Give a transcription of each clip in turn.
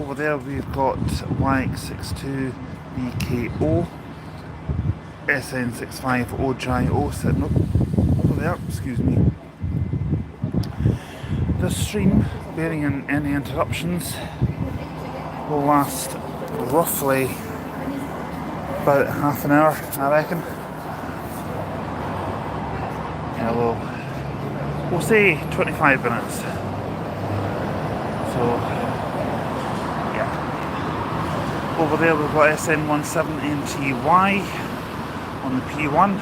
over there we've got YX62BKO, SN65OJO sitting up over there, excuse me. This stream, bearing in any interruptions, will last roughly about half an hour, I reckon. Yeah, we'll say 25 minutes. So, yeah. Over there we've got SN17NTY on the P1,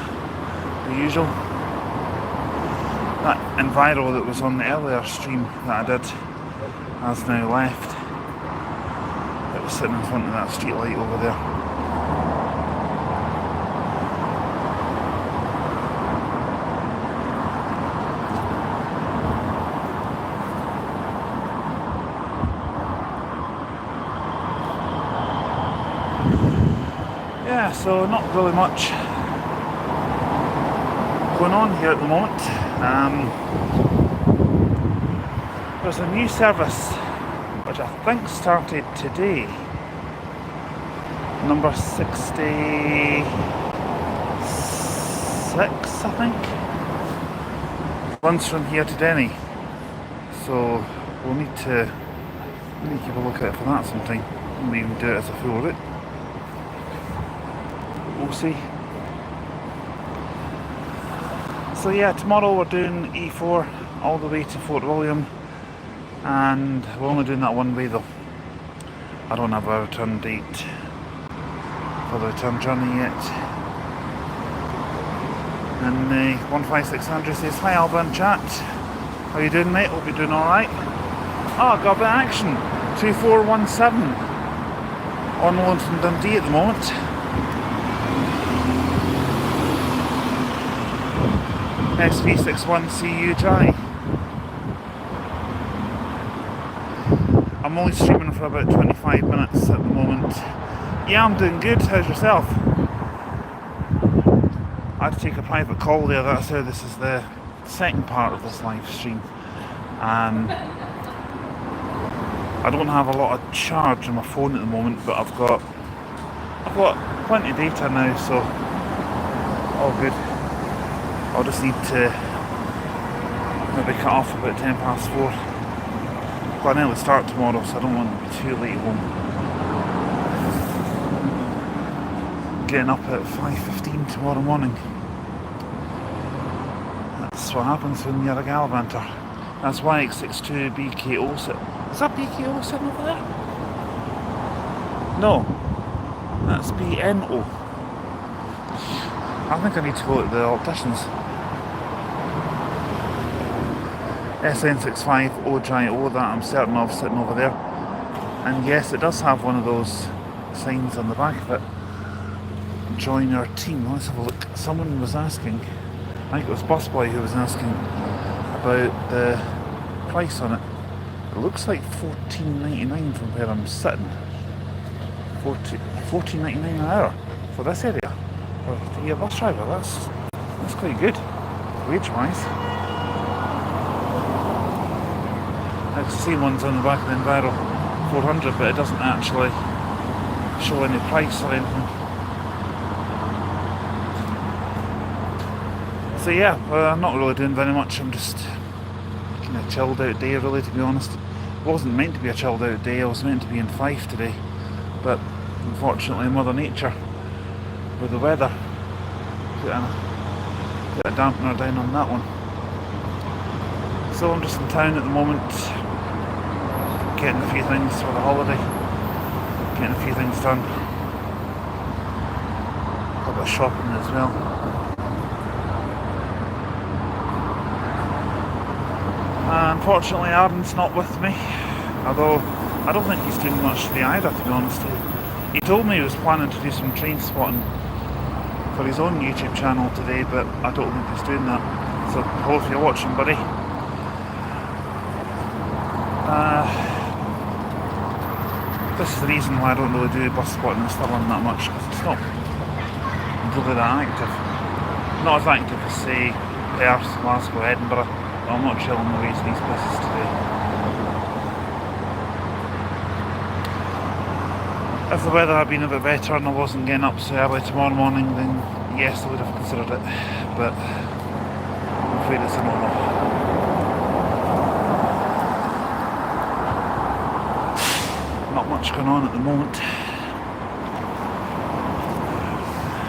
the usual. That Enviro that was on the earlier stream that I did has now left. It was sitting in front of that street light over there. Yeah, so not really much going on here at the moment. There's a new service which I think started today, number 66 I think, runs from here to Denny, so we'll need to keep a look out for that sometime. We'll even do it as a full route. We'll see. So yeah, tomorrow we're doing E4 all the way to Fort William, and we're only doing that one way though. I don't have a return date for the return journey yet. And 15600 says, "Hi Alban chat, how you doing mate? Hope you're doing alright." Oh, got a bit of action. 2417 on Wellington Dundee at the moment. SV61CUJ. I'm only streaming for about 25 minutes at the moment. Yeah, I'm doing good. How's yourself? I had to take a private call there. That's how this is the second part of this live stream. I don't have a lot of charge on my phone at the moment, but I've got plenty of data now, so all good. I'll just need to maybe cut off about 4:10. I've got an early start tomorrow, so I don't want to be too late home. Getting up at 5:15 tomorrow morning. That's what happens when you're a gallivanter. That's YX62BKO. Is that BKO sitting over there? No, that's BNO. I think I need to go to the opticians. SN65OJO, that I'm certain of, sitting over there. And yes, it does have one of those signs on the back of it. Join our team. Let's have a look. Someone was asking, I think it was Busboy who was asking about the price on it. It looks like $14.99 from where I'm sitting. $14.99 an hour for this area. For to be a bus driver, that's quite good, wage-wise. It's the same ones on the back of the Enviro 400, but it doesn't actually show any price or anything. So yeah, I'm not really doing very much. I'm just kind of chilled out day really, to be honest. It wasn't meant to be a chilled out day. I was meant to be in Fife today, but unfortunately Mother Nature with the weather put a dampener down on that one. So I'm just in town at the moment, getting a few things for the holiday, getting a few things done, a bit of shopping as well. Unfortunately Aaron's not with me, although I don't think he's doing much today either, to be honest. He told me he was planning to do some train spotting for his own YouTube channel today, but I don't think he's doing that. So hope you're watching, buddy. This is the reason why I don't really do bus spotting in Stirling that much, because it's not really that active. Not as active as, say, Perth, Glasgow, Edinburgh. But I'm not chilling the ways of these places today. If the weather had been a bit better and I wasn't getting up so early tomorrow morning, then yes, I would have considered it. But I'm afraid it's a no-no. Not much going on at the moment.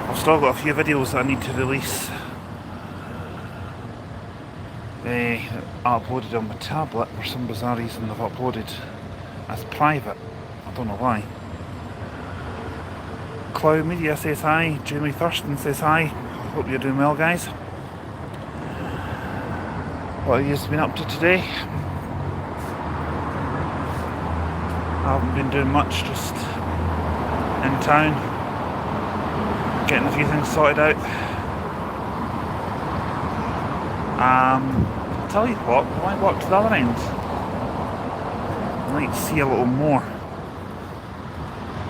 I've still got a few videos that I need to release. I uploaded on my tablet for some bizarre reason. I've uploaded as private. I don't know why. Cloud Media says hi. Jamie Thurston says hi. Hope you're doing well, guys. What have you been up to today? I haven't been doing much, just in town, getting a few things sorted out. I'll tell you what, I might walk to the other end. I might see a little more.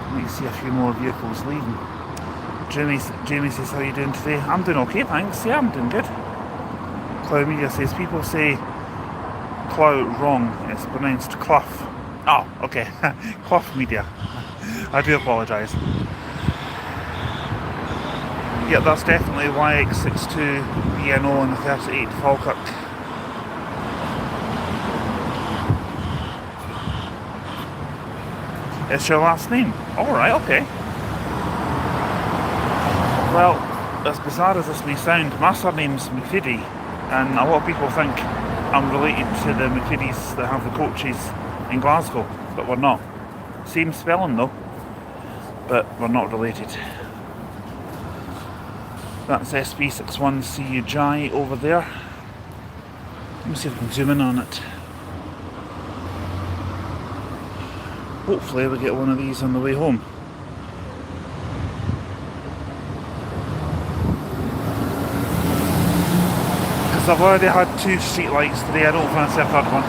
I might see a few more vehicles leaving. Jamie says, how are you doing today? I'm doing okay, thanks. Yeah, I'm doing good. Cloud Media says, people say Cloud wrong. It's pronounced Clough. Oh, okay. Clough Media. I do apologise. Yeah, that's definitely YX62BNO and the 38 Falkirk. It's your last name? Alright, okay. Well, as bizarre as this may sound, my surname's McVitie, and a lot of people think I'm related to the McVities that have the coaches in Glasgow, but we're not. Same spelling though, but we're not related. That's SB61CUJ over there. Let me see if I can zoom in on it. Hopefully we get one of these on the way home. Because I've already had 2 street lights today, I don't fancy a third one.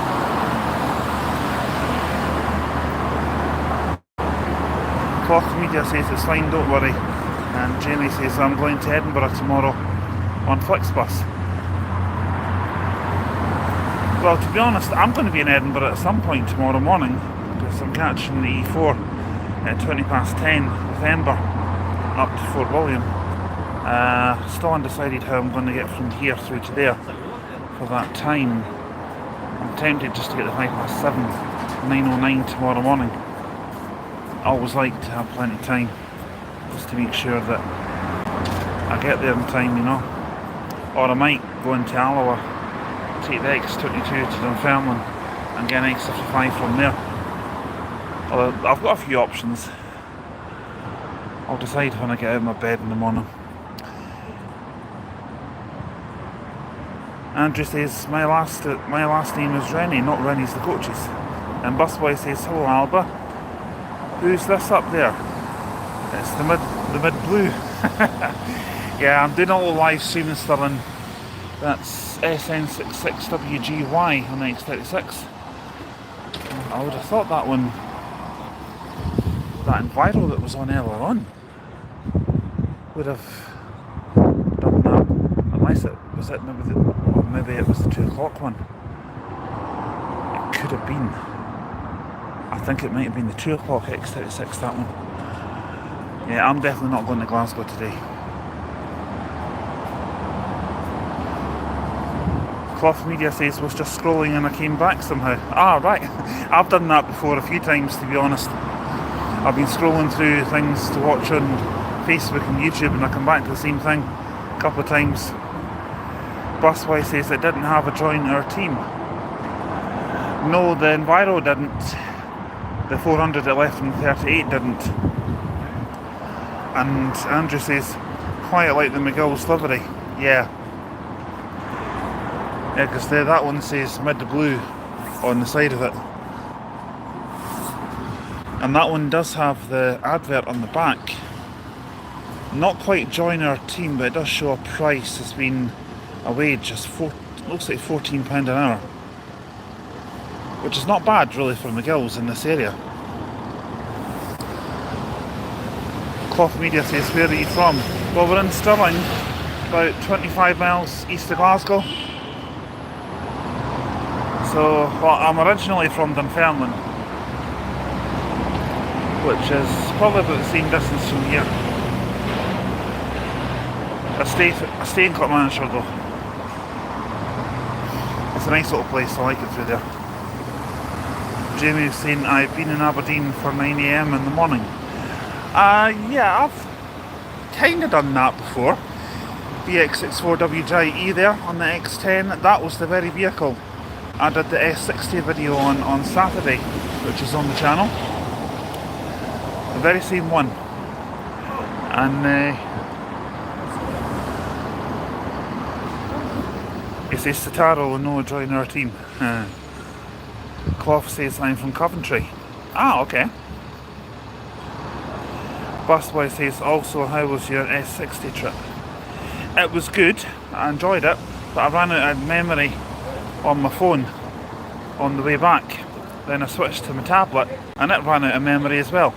Cloth Media says it's fine, don't worry. And Jamie says I'm going to Edinburgh tomorrow on Flixbus. Well, to be honest, I'm going to be in Edinburgh at some point tomorrow morning because I'm catching the E4 at 10:20 with Ember up to Fort William. Still undecided how I'm going to get from here through to there for that time. I'm tempted just to get the 7:05, 9:09 tomorrow morning. I always like to have plenty of time, just to make sure that I get there in time, you know. Or I might go into Alloa, take the X22 to Dunfermline and get an X55 from there. Although I've got a few options. I'll decide when I get out of my bed in the morning. Andrew says my last name is Rennie, not Rennie's the coaches. And Busboy says, hello Alba. Who's this up there? It's the mid blue. Yeah, I'm doing a little live stream in Stirling. That's SN66WGY on the X36. I would have thought that one, that Enviro that was on earlier on, would have done that. Unless it was it maybe it was the 2 o'clock one. It could have been. I think it might have been the 2 o'clock X36, that one. Yeah, I'm definitely not going to Glasgow today. Cloth Media says, was just scrolling and I came back somehow. Ah, right. I've done that before a few times, to be honest. I've been scrolling through things to watch on Facebook and YouTube and I come back to the same thing a couple of times. Busway says it didn't have a join our team. No, the Enviro didn't. The 400 that left from 38 didn't. And Andrew says, quite like the McGill's livery. Yeah. Yeah, because that one says mid blue on the side of it. And that one does have the advert on the back. Not quite join our team, but it does show a price. It's been a wage, looks like £14 an hour. Which is not bad really for McGill's in this area. Cloth Media says, where are you from? Well, we're in Stirling, about 25 miles east of Glasgow. So, well, I'm originally from Dunfermline, which is probably about the same distance from here. I stay in Clopmanshire though. It's a nice little place, I like it through there. Jamie was saying I've been in Aberdeen for 9 AM in the morning. Yeah, I've kind of done that before. BX64WJE there on the X10, that was the very vehicle I did the S60 video on Saturday, which is on the channel. The very same one. And he says Sataro will no join our team. Clough says I'm from Coventry. Ah, okay. Busboy says also, how was your S60 trip? It was good, I enjoyed it, but I ran out of memory on my phone on the way back. Then I switched to my tablet and it ran out of memory as well.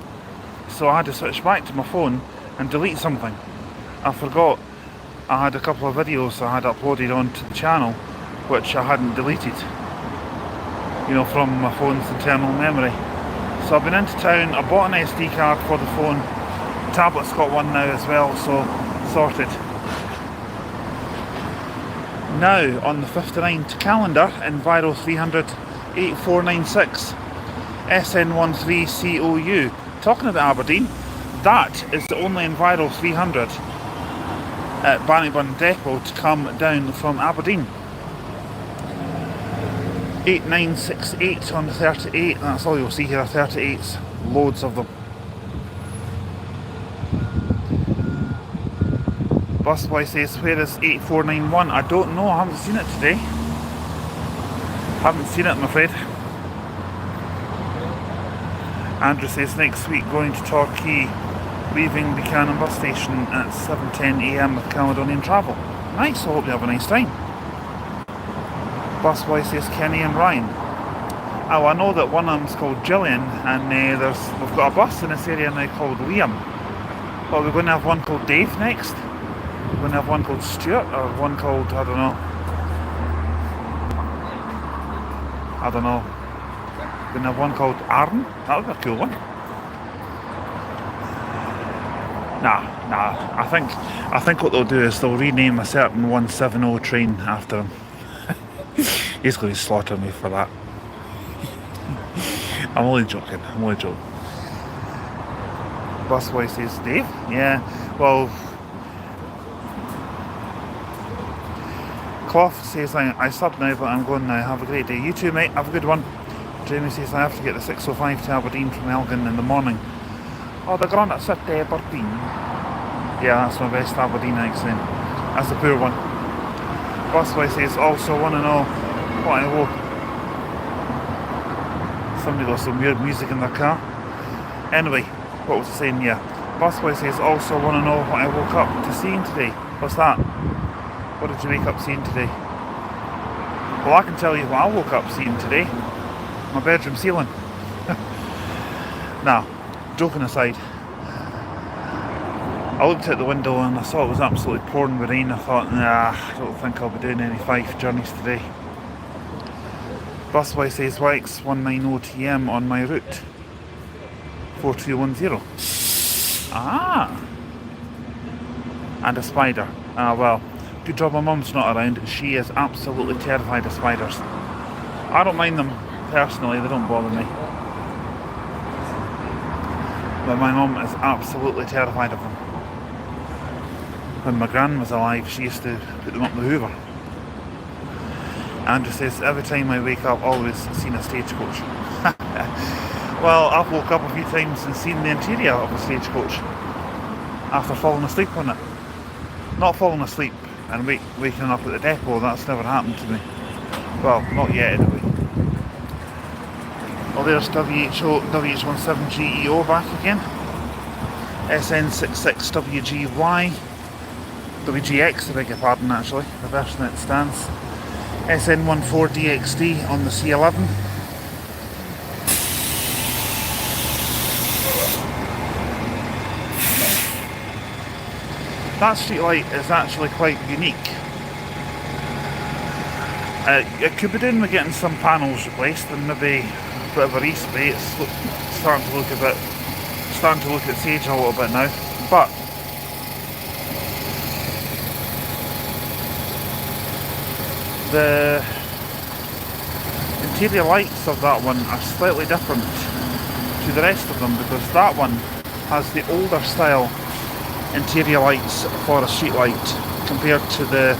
So I had to switch back to my phone and delete something. I forgot I had a couple of videos I had uploaded onto the channel which I hadn't deleted, you know, from my phone's internal memory. So I've been into town, I bought an SD card for the phone, the tablet's got one now as well, so sorted. Now on the 59 to calendar, Enviro 300 8496 SN13COU. Talking about Aberdeen, that is the only Enviro 300 at Bannockburn Depot to come down from Aberdeen. 8968 on the 38, that's all you'll see here, 38s, loads of them. Busboy says, where is 8491? I don't know, I haven't seen it today. Haven't seen it, I'm afraid. Andrew says, next week going to Torquay, leaving Buchanan bus station at 7:10 AM with Caledonian Travel. Nice, I hope you have a nice time. Busboy says, Kenny and Ryan. Oh, I know that one of them's called Gillian, and we've got a bus in this area now called Liam. But we're going to have one called Dave next. We're going to have one called Stuart, or one called, I don't know. We're going to have one called Aaron. That would be a cool one. Nah. I think what they'll do is they'll rename a certain 170 train after him. He's going to slaughter me for that. I'm only joking. Busboy says, Dave? Yeah, well... Clough says, I sub now, but I'm going now. Have a great day. You too, mate. Have a good one. Jamie says, I have to get the 605 to Aberdeen from Elgin in the morning. Oh, the Granite City, Aberdeen. Yeah, that's my best Aberdeen accent. That's the poor one. Busboy says, also want to know what I woke. Somebody got some weird music in their car. Anyway, what was I saying? Yeah. Busboy says, also want to know what I woke up to seeing today. What's that? What did you wake up seeing today? Well, I can tell you what I woke up seeing today. My bedroom ceiling. Now, joking aside, I looked out the window and I saw it was absolutely pouring with rain. I thought, nah, I don't think I'll be doing any Fife journeys today. Busboy says YX190TM on my route. 4210. Ah! And a spider. Ah, well. Good job my mum's not around. She is absolutely terrified of spiders. I don't mind them personally, they don't bother me. But my mum is absolutely terrified of them. When my gran was alive, she used to put them up the hoover. Andrew says, every time I wake up, always seen a stagecoach. Well, I've woke up a few times and seen the interior of a stagecoach after falling asleep on it. Not falling asleep and waking up at the depot, that's never happened to me. Well, not yet anyway. Oh, there's WH17GEO back again. SN66WGY. WGX, I beg your pardon actually, reversing it stands. SN14DXD on the C11. That streetlight is actually quite unique. It could be doing with getting some panels replaced and maybe a bit of a respray. It's starting to look a bit starting to look at its age a little bit now, but the interior lights of that one are slightly different to the rest of them, because that one has the older style interior lights for a street light compared to the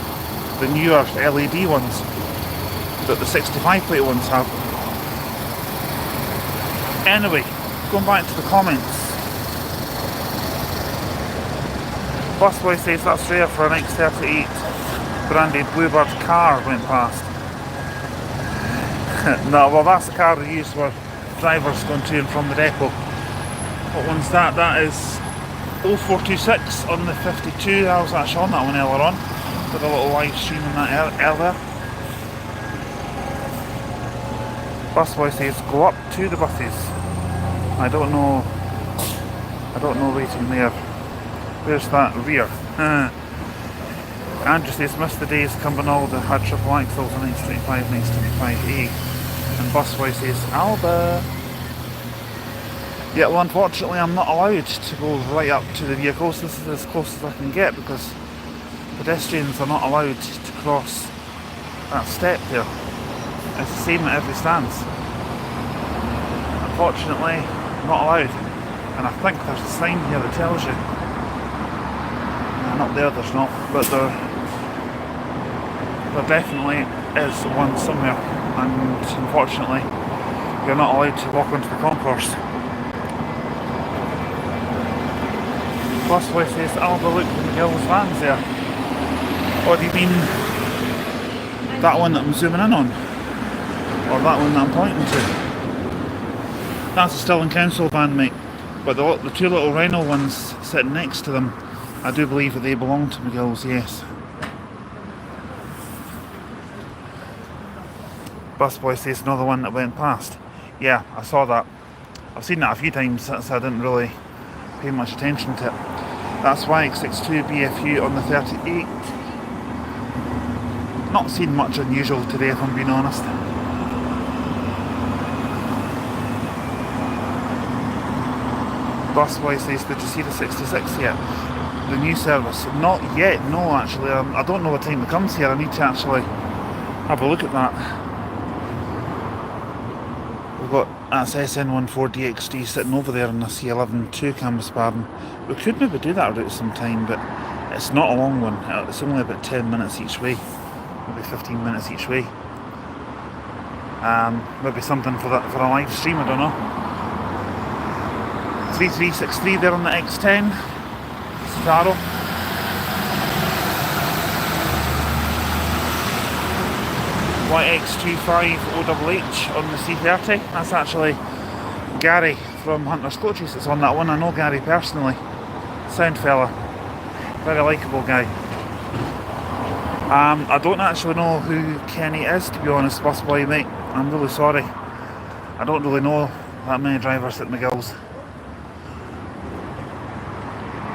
newer LED ones that the 65 plate ones have. Anyway, going back to the comments, Busboy says that's rare for an X38 branded Bluebird car went past. No, well that's the car they use for drivers going to and from the depot. What one's that? That is 0426 on the 52. I was actually on that one earlier on. Did a little live stream on that earlier. Busboy says go up to the buses. I don't know waiting there. Where's that rear? Andrew says missed the days Cumbernauld that had triple axles in 1925, 1925A. And Busboy says Alba. Yeah, well unfortunately I'm not allowed to go right up to the vehicles. This is as close as I can get because pedestrians are not allowed to cross that step there. It's the same at every stance. Unfortunately, not allowed. And I think there's a sign here that tells you. Not there's not, but there definitely is one somewhere. And unfortunately, you're not allowed to walk onto the concourse. Busboy says, Alba, look at the girls' vans there. Or do you mean that one that I'm zooming in on? Or that one that I'm pointing to? That's a Stirling Council van, mate. But the two little Renault ones sitting next to them, I do believe that they belong to McGill's, yes. Busboy says another one that went past. Yeah, I saw that. I've seen that a few times, so I didn't really pay much attention to it. That's YX62 BFU on the 38. Not seen much unusual today, if I'm being honest. Busboy says, did you see the 66 yet? The new service? Not yet, no actually. I don't know what time it comes here. I need to actually have a look at that. We've got that's SN14DXD sitting over there in the C11-2 canvas pardon. We could maybe do that route sometime, but it's not a long one. It's only about 10 minutes each way. Maybe 15 minutes each way. Maybe something for a live stream, I don't know. 3363 there on the X10 Sparrow. YX25OHH on the C30. That's actually Gary from Hunter's Coaches that's on that one. I know Gary personally. Sound fella. Very likeable guy. I don't actually know who Kenny is, to be honest, Busboy, mate. I'm really sorry. I don't really know that many drivers at McGill's,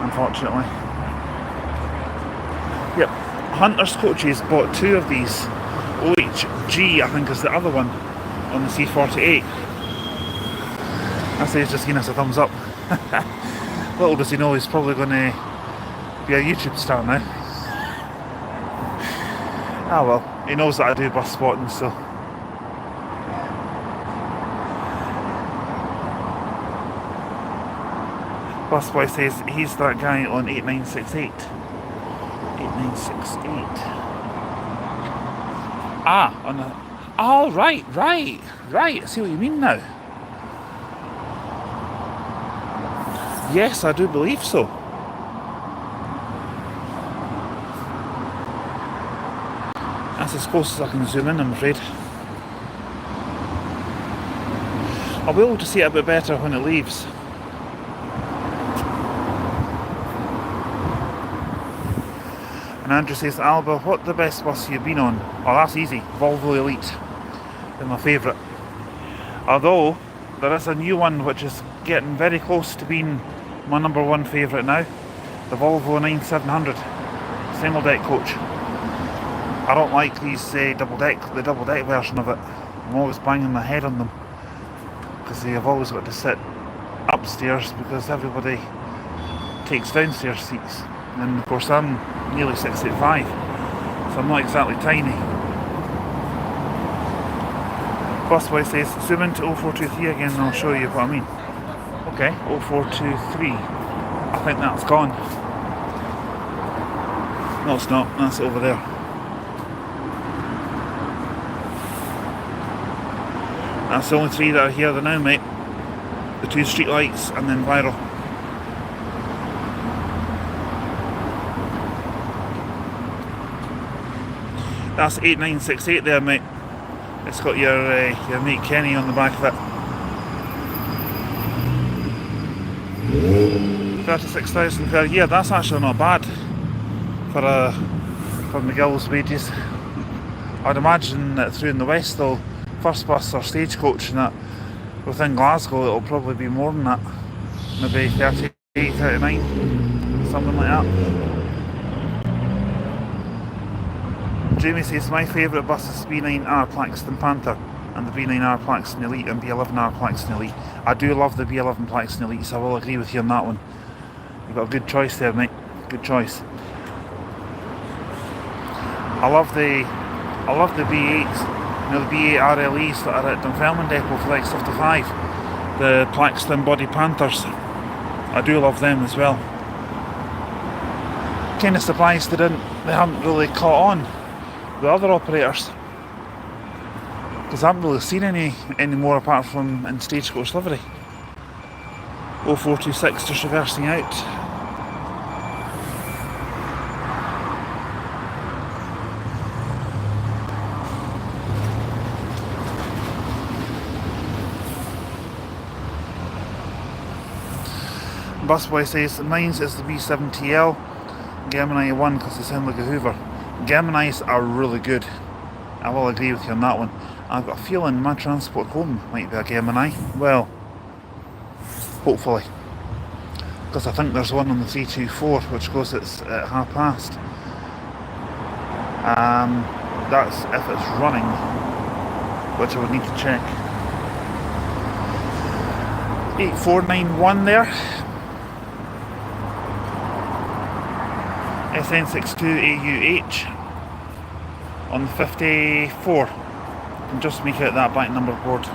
unfortunately. Yep, Hunter's Coaches bought two of these. OHG, I think, is the other one on the C48. I say he's just giving us a thumbs up. Little does he know he's probably going to be a YouTube star now. Ah well, he knows that I do bus spotting, so. Busboy says he's that guy on 8968. 8968. Ah, on the. Oh, right. I see what you mean now. Yes, I do believe so. That's as close as I can zoom in, I'm afraid. I'll be able to see it a bit better when it leaves. And Andrew says, Alba, what the best bus you've been on? Oh, that's easy. Volvo Elite. They're my favourite. Although, there is a new one which is getting very close to being my number one favourite now. The Volvo 9700. Single deck coach. I don't like these the double deck version of it. I'm always banging my head on them. Because they have always got to sit upstairs because everybody takes downstairs seats. And of course I'm nearly 6'5", so I'm not exactly tiny. Busboy says, zoom into 0423 again and I'll show you what I mean. Okay, 0423. I think that's gone. No, it's not. That's over there. That's the only three that are here now, mate. The two street lights and then viral. That's 8968 there, mate. It's got your mate Kenny on the back of it. 36,000 per year. That's actually not bad for McGill's wages. I'd imagine that through in the west though, first bus or stagecoach and that, within Glasgow it'll probably be more than that. Maybe 38, 39, something like that. Jamie says, my favourite bus is B9R Plaxton Panther and the B9R Plaxton Elite and B11R Plaxton Elite. I do love the B11 Plaxton Elite, so I will agree with you on that one. You've got a good choice there, mate. Good choice. I love the B8s, you know, the B8 RLEs that are at Dunfermline Depot for X55. The Plaxton Body Panthers. I do love them as well. Kind of surprised they haven't really caught on the other operators, because I haven't really seen any more apart from in stagecoach livery. 0426 just reversing out. Busboy says, mine's is the B7TL Gemini 1 because they sound like a Hoover. Geminis are really good. I will agree with you on that one. I've got a feeling my transport home might be a Gemini. Well, hopefully. Because I think there's one on the 324 which goes at past. That's if it's running, which I would need to check. 8491 there. SN62AUH on the 54. And just make out that back number board.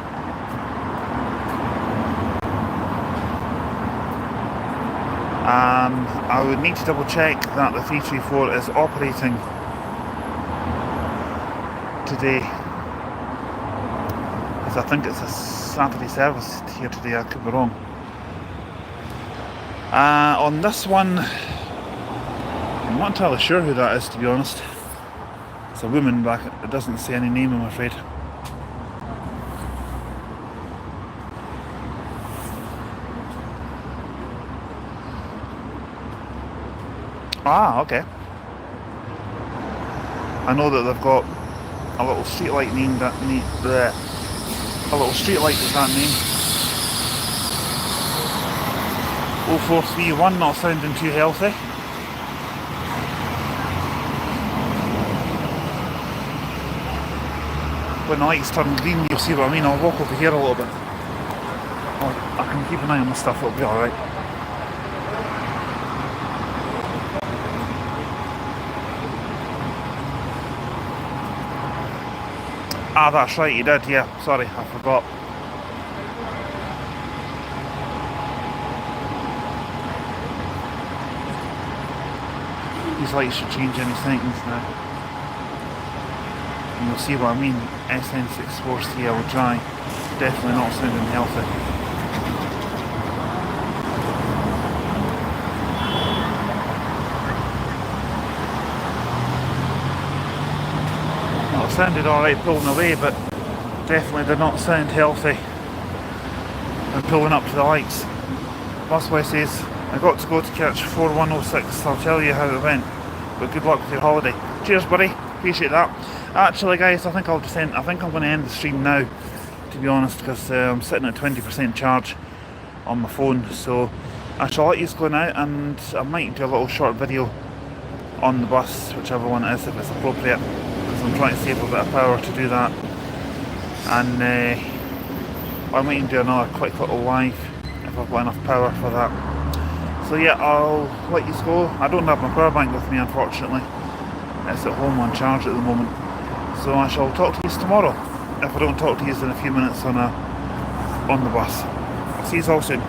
I would need to double check that the 334 is operating today, because I think it's a Saturday service here today. I could be wrong. On this one, I'm not entirely sure who that is, to be honest. It's a woman, but it doesn't say any name, I'm afraid. Ah, okay. I know that they've got a little street light named that a little street light with that name. 0431, not sounding too healthy. When the lights turn green, you'll see what I mean. I'll walk over here a little bit. I can keep an eye on this stuff, it'll be alright. Ah, that's right, you did, yeah. Sorry, I forgot. These lights should change any seconds now. And you'll see what I mean. SN64CL dry. Definitely not sounding healthy. Well, it sounded alright pulling away, but definitely did not sound healthy and pulling up to the lights. Busboy says, I got to go to catch 4106, I'll tell you how it went, but good luck with your holiday. Cheers buddy, appreciate that. Actually guys, I think I'm going to end the stream now, to be honest, because I'm sitting at 20% charge on my phone, so I shall let you go now, and I might do a little short video on the bus, whichever one it is, if it's appropriate, because I'm trying to save a bit of power to do that. And I might even do another quick little live if I've got enough power for that. So yeah, I'll let you go. I don't have my power bank with me, unfortunately. It's at home on charge at the moment. So I shall talk to you tomorrow, if I don't talk to you in a few minutes on the bus. See you all soon.